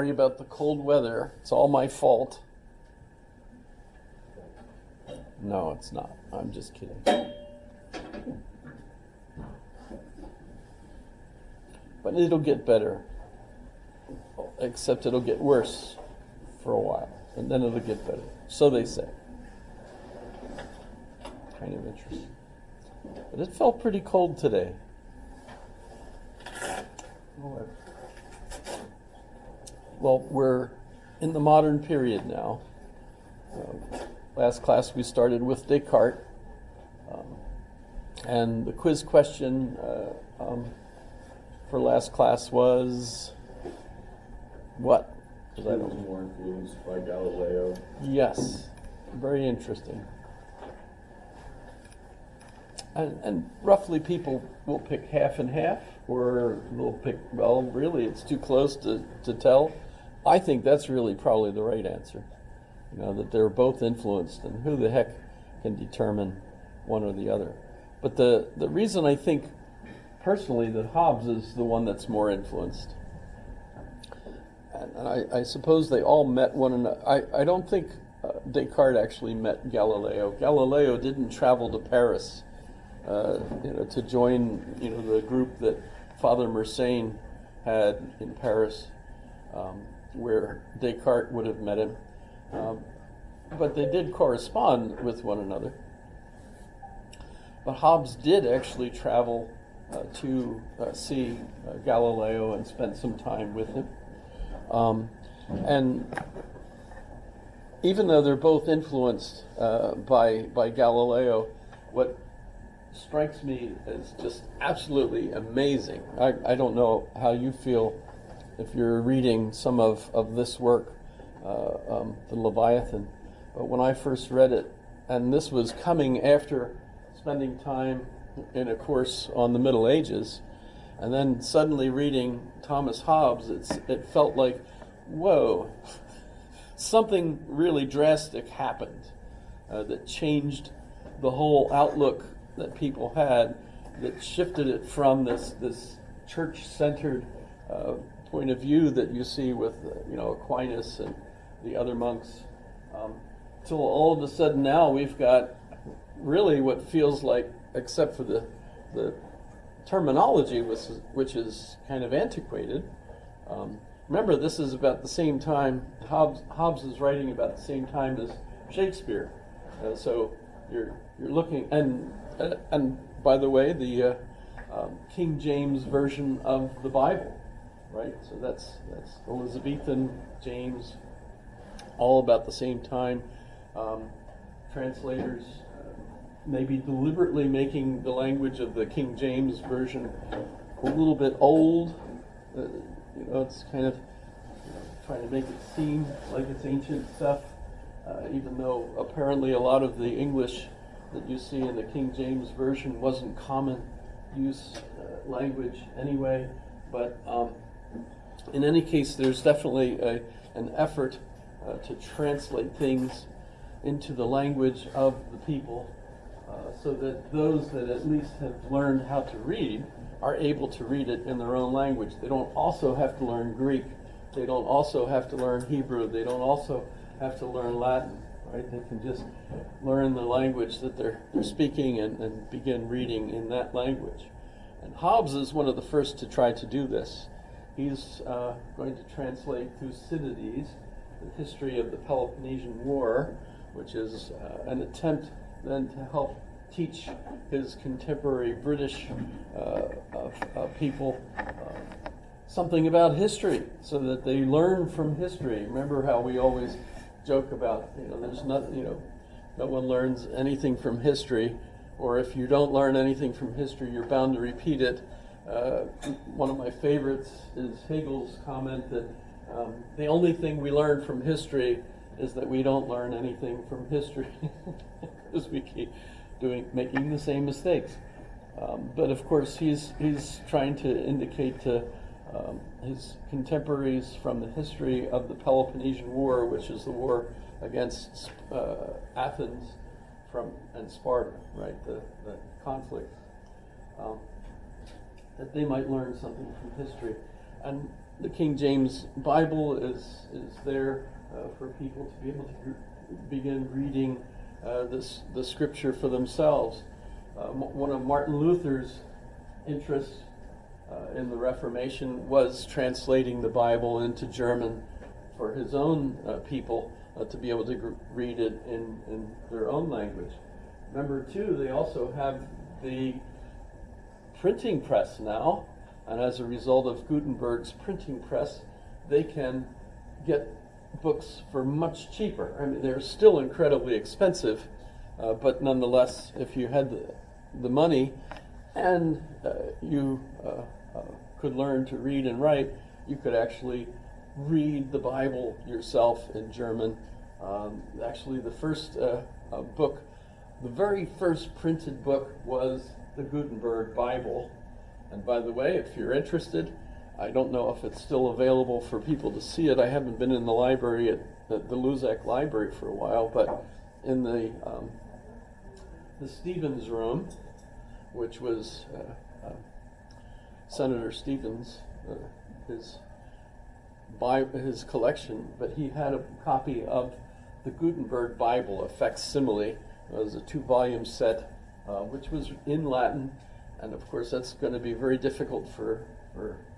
sorry about the cold weather. It's all my fault. No, it's not. I'm just kidding. But it'll get better. Except it'll get worse for a while. And then it'll get better. So they say. Kind of interesting. But it felt pretty cold today. Well, we're in the modern period now. Last class we started with Descartes. And the quiz question for last class was what? He was more influenced by Galileo. Yes, very interesting. And roughly people will pick half and half, or they'll pick, well, really it's too close to tell. I think that's really probably the right answer. That they're both influenced, and who the heck can determine one or the other. But the reason I think personally that Hobbes is the one that's more influenced, and I suppose they all met one another. I don't think Descartes actually met Galileo. Galileo didn't travel to Paris to join the group that Father Mersenne had in Paris, where Descartes would have met him. But they did correspond with one another. But Hobbes did actually travel to see Galileo and spent some time with him. And even though they're both influenced by Galileo, what strikes me as just absolutely amazing, I don't know how you feel if you're reading some of this work, the Leviathan, but when I first read it, and this was coming after spending time in a course on the Middle Ages, and then suddenly reading Thomas Hobbes, it felt like, whoa, something really drastic happened that changed the whole outlook that people had, that shifted it from this church-centered point of view that you see with Aquinas and the other monks, till all of a sudden now we've got really what feels like, except for the terminology, which is kind of antiquated. Remember, this is about the same time, Hobbes is writing about the same time as Shakespeare. So you're looking, and by the way, the King James version of the Bible, right? So that's Elizabethan, James, all about the same time. Translators maybe deliberately making the language of the King James version a little bit old. It's kind of trying to make it seem like it's ancient stuff, even though apparently a lot of the English that you see in the King James version wasn't common use language anyway. But in any case, there's definitely an effort to translate things into the language of the people, so that those that at least have learned how to read are able to read it in their own language. They don't also have to learn Greek. They don't also have to learn Hebrew. They don't also have to learn Latin, right? They can just learn the language that they're speaking and begin reading in that language. And Hobbes is one of the first to try to do this. He's going to translate Thucydides, the history of the Peloponnesian War, which is an attempt then to help teach his contemporary British people something about history, so that they learn from history. Remember how we always joke about, there's nothing, no one learns anything from history, or if you don't learn anything from history, you're bound to repeat it. One of my favorites is Hegel's comment that the only thing we learn from history is that we don't learn anything from history, because we keep making the same mistakes. But of course, he's trying to indicate to his contemporaries from the history of the Peloponnesian War, which is the war against Athens and Sparta, right? The conflict, that they might learn something from history. And The King James Bible is there for people to be able to begin reading the scripture for themselves. One of Martin Luther's interests in the Reformation was translating the Bible into German for his own people to be able to read it in their own language. Number two, they also have the printing press now, and as a result of Gutenberg's printing press, they can get books for much cheaper. I mean, they're still incredibly expensive, but nonetheless, if you had the money and you could learn to read and write, you could actually read the Bible yourself in German. Actually, the first book, the very first printed book was the Gutenberg Bible. And by the way, if you're interested, I don't know if it's still available for people to see it. I haven't been in the library at the Luzak Library for a while, but in the Stevens room, which was Senator Stevens, his collection, but he had a copy of the Gutenberg Bible, a facsimile. It was a 2-volume set, which was in Latin, and of course that's going to be very difficult for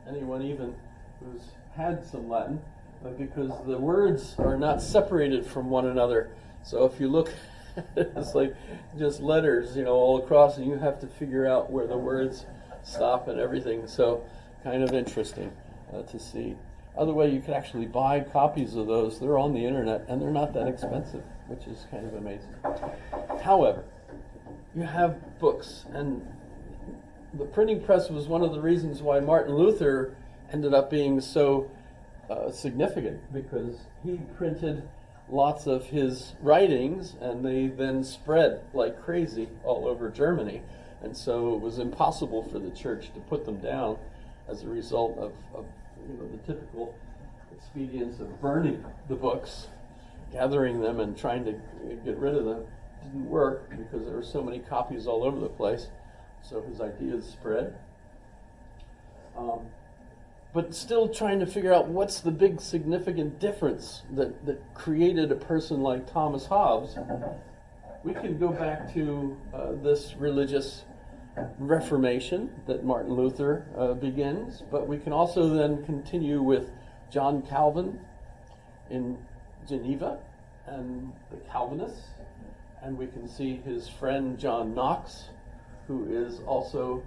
anyone even who's had some Latin, because the words are not separated from one another. So if you look, it's like just letters, all across, and you have to figure out where the words stop and everything. So kind of interesting to see. Other way, you can actually buy copies of those. They're on the internet, and they're not that expensive, which is kind of amazing. However, you have books, and the printing press was one of the reasons why Martin Luther ended up being so significant, because he printed lots of his writings, and they then spread like crazy all over Germany. And so it was impossible for the church to put them down as a result of the typical expedience of burning the books, gathering them and trying to get rid of them. It didn't work because there were so many copies all over the place. So his ideas spread. But still trying to figure out what's the big significant difference that created a person like Thomas Hobbes. We can go back to this religious Reformation that Martin Luther begins, but we can also then continue with John Calvin in Geneva and the Calvinists, and we can see his friend John Knox, who is also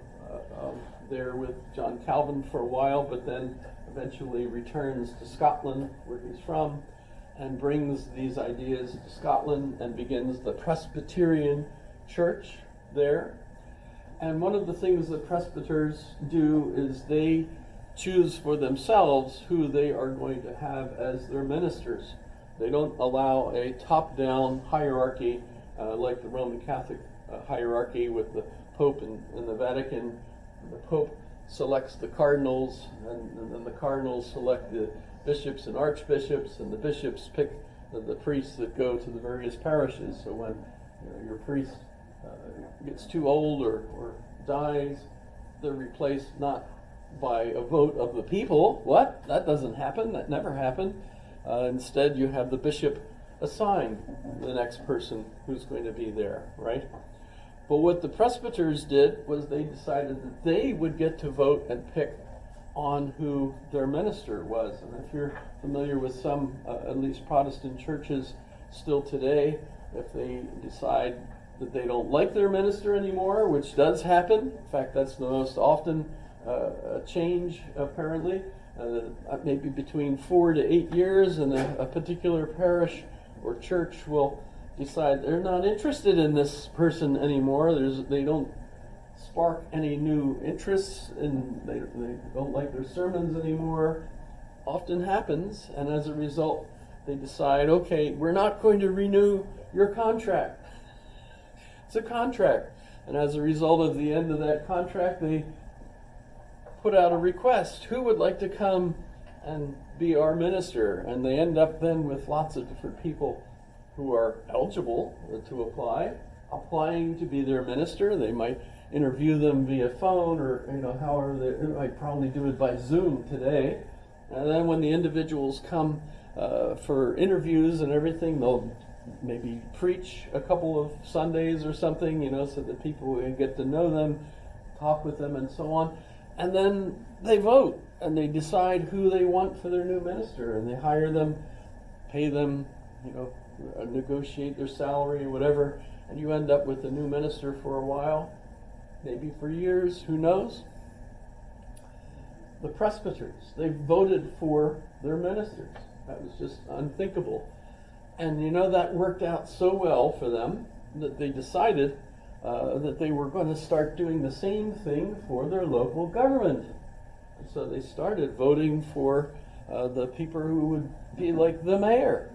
there with John Calvin for a while, but then eventually returns to Scotland, where he's from, and brings these ideas to Scotland and begins the Presbyterian Church there. And one of the things that presbyters do is they choose for themselves who they are going to have as their ministers. They don't allow a top-down hierarchy like the Roman Catholic hierarchy with the Pope and the Vatican. The Pope selects the cardinals, and then the cardinals select the bishops and archbishops, and the bishops pick the priests that go to the various parishes. So when your priest gets too old or dies, they're replaced not by a vote of the people. What? That doesn't happen. That never happened. Instead, you have the bishop assign the next person who's going to be there, right? But what the presbyters did was they decided that they would get to vote and pick on who their minister was. And if you're familiar with some, at least Protestant churches still today, if they decide that they don't like their minister anymore, which does happen. In fact, that's the most often change, apparently. Maybe between 4 to 8 years, and a particular parish or church will decide they're not interested in this person anymore. They don't spark any new interests, and they don't like their sermons anymore. Often happens, and as a result, they decide, okay, we're not going to renew your contract. It's a contract. And as a result of the end of that contract, they put out a request. Who would like to come and be our minister? And they end up then with lots of different people who are eligible to applying to be their minister. They might interview them via phone, or however they might probably do it by Zoom today. And then when the individuals come for interviews and everything, they'll maybe preach a couple of Sundays or something, so that people can get to know them, talk with them, and so on. And then they vote, and they decide who they want for their new minister, and they hire them, pay them, negotiate their salary, whatever, and you end up with a new minister for a while, maybe for years, who knows? The presbyters, they voted for their ministers. That was just unthinkable. And that worked out so well for them that they decided that they were going to start doing the same thing for their local government. And so they started voting for the people who would be like the mayor,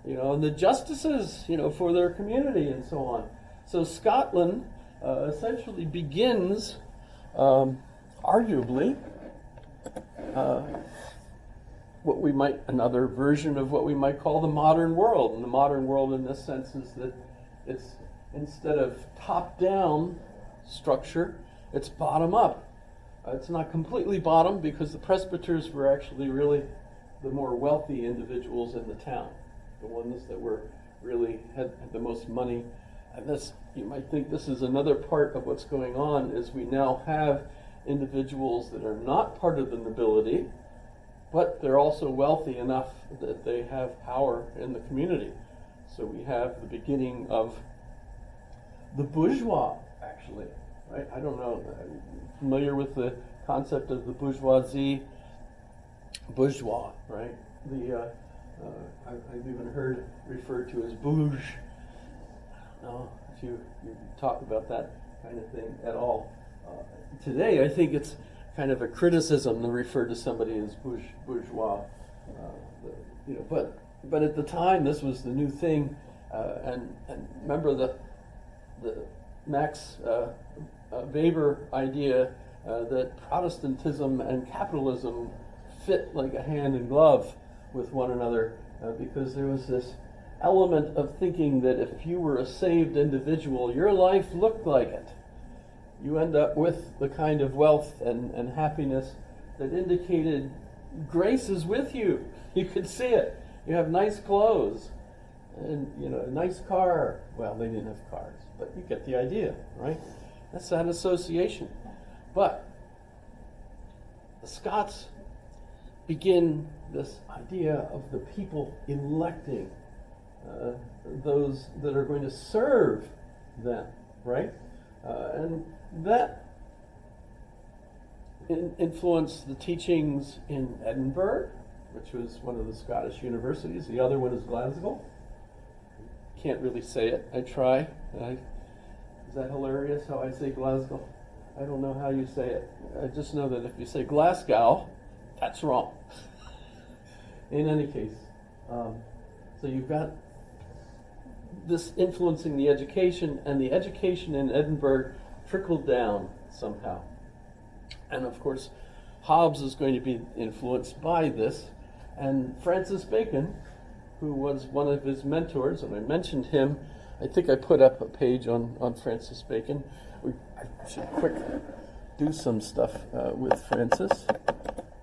and the justices, for their community and so on. So Scotland essentially begins, arguably, another version of what we might call the modern world. And the modern world in this sense is that it's, instead of top-down structure, it's bottom-up. It's not completely bottom, because the presbyters were actually really the more wealthy individuals in the town, the ones that were really had the most money. And this, you might think this is another part of what's going on, is we now have individuals that are not part of the nobility, but they're also wealthy enough that they have power in the community. So we have the beginning of the bourgeois, actually, right? I don't know, familiar with the concept of the bourgeoisie? Bourgeois, right? I've even heard it referred to as bouge. I don't know if you talk about that kind of thing at all. Today, I think it's kind of a criticism to refer to somebody as bourgeois. But at the time, this was the new thing. And remember the Max Weber idea that Protestantism and capitalism fit like a hand in glove with one another, because there was this element of thinking that if you were a saved individual, your life looked like it. You end up with the kind of wealth and happiness that indicated grace is with you. You could see it. You have nice clothes and a nice car. Well, they didn't have cars, but you get the idea, right? That's that association. But the Scots begin this idea of the people electing those that are going to serve them, right? And that influenced the teachings in Edinburgh, which was one of the Scottish universities. The other one is Glasgow. Can't really say it. I try. Is that hilarious how I say Glasgow? I don't know how you say it. I just know that if you say Glasgow, that's wrong. In any case, so you've got this influencing the education, and the education in Edinburgh trickled down somehow. And of course, Hobbes is going to be influenced by this, and Francis Bacon, who was one of his mentors, and I mentioned him. I think I put up a page on Francis Bacon. I should quick do some stuff with Francis.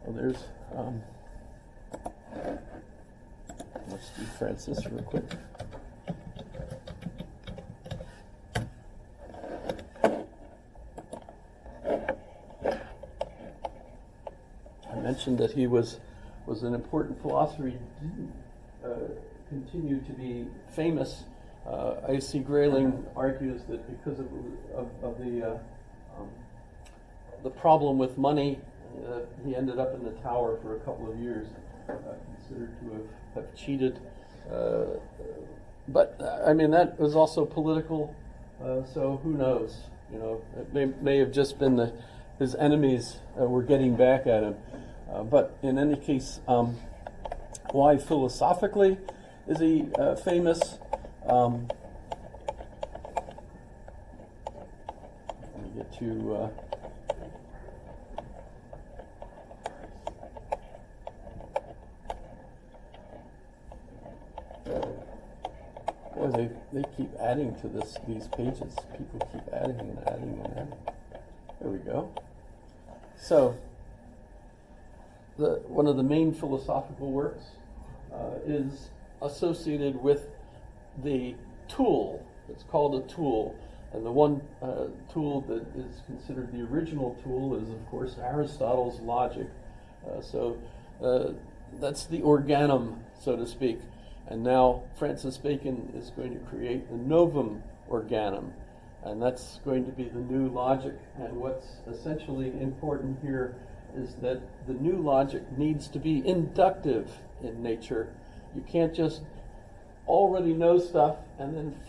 Well, there's, let's do Francis real quick. I mentioned that he was an important philosopher. He didn't continue to be famous. A.C. Grayling argues that because of the problem with money, he ended up in the Tower for a couple of years, considered to have cheated. But I mean, that was also political. So who knows? It may have just been his enemies were getting back at him. But in any case, why philosophically is he famous? Let me get to boy, they keep adding to these pages. People keep adding and adding and adding. There we go. So one of the main philosophical works is associated with the tool. It's called a tool. And the one tool that is considered the original tool is, of course, Aristotle's logic. So that's the organum, so to speak. And now Francis Bacon is going to create the novum organum. And that's going to be the new logic. And what's essentially important here is that the new logic needs to be inductive in nature. You can't just already know stuff and then